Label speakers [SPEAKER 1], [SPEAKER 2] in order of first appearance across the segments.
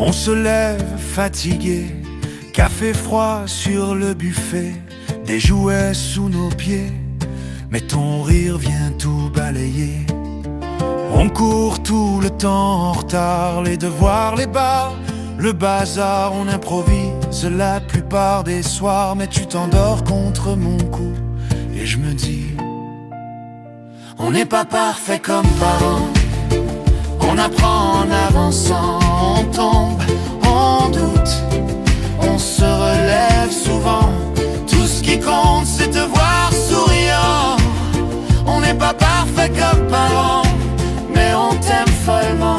[SPEAKER 1] On se lève fatigué, café froid sur le buffet, des jouets sous nos pieds, mais ton rire vient tout balayer. On court tout le temps en retard, les devoirs, les bars, le bazar, on improvise la plupart des soirs, mais tu t'endors contre mon cou et je me dis, on n'est pas parfait comme parents. On apprend en avançant, on tombe, on doute, on se relève souvent. Tout ce qui compte c'est te voir souriant. On n'est pas parfait comme parents, mais on t'aime follement.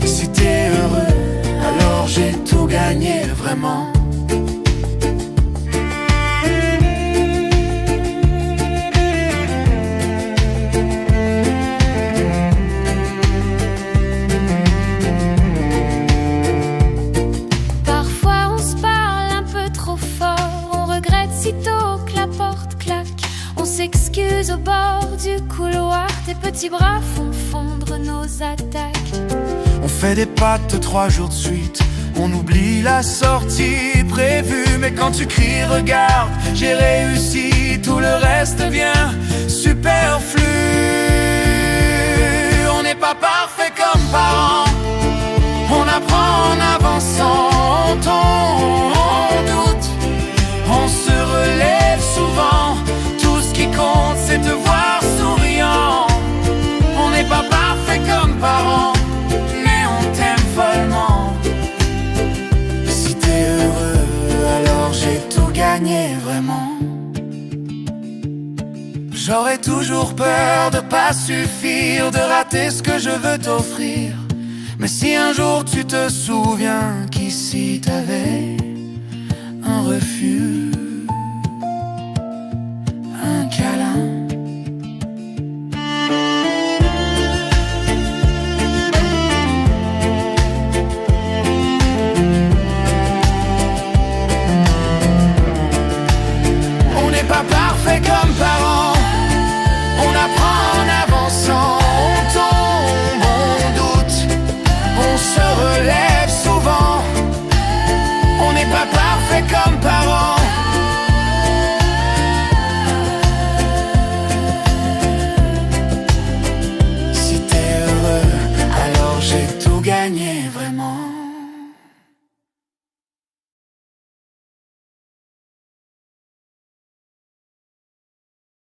[SPEAKER 1] Si t'es heureux, alors j'ai tout gagné vraiment.
[SPEAKER 2] Sitôt que la porte claque, on s'excuse au bord du couloir. Tes petits bras font fondre nos attaques.
[SPEAKER 1] On fait des pattes 3 jours de suite, on oublie la sortie prévue. Mais quand tu cries regarde, j'ai réussi, tout le reste vient superflu. On n'est pas parfait comme parents, on apprend en avançant, on tombe, on doute, on se relève souvent. Tout ce qui compte c'est te voir souriant. On n'est pas parfait comme parents, mais on t'aime follement. Si t'es heureux, alors j'ai tout gagné vraiment. J'aurais toujours peur de pas suffire, de rater ce que je veux t'offrir. Mais si un jour tu te souviens qu'ici t'avais un refuge,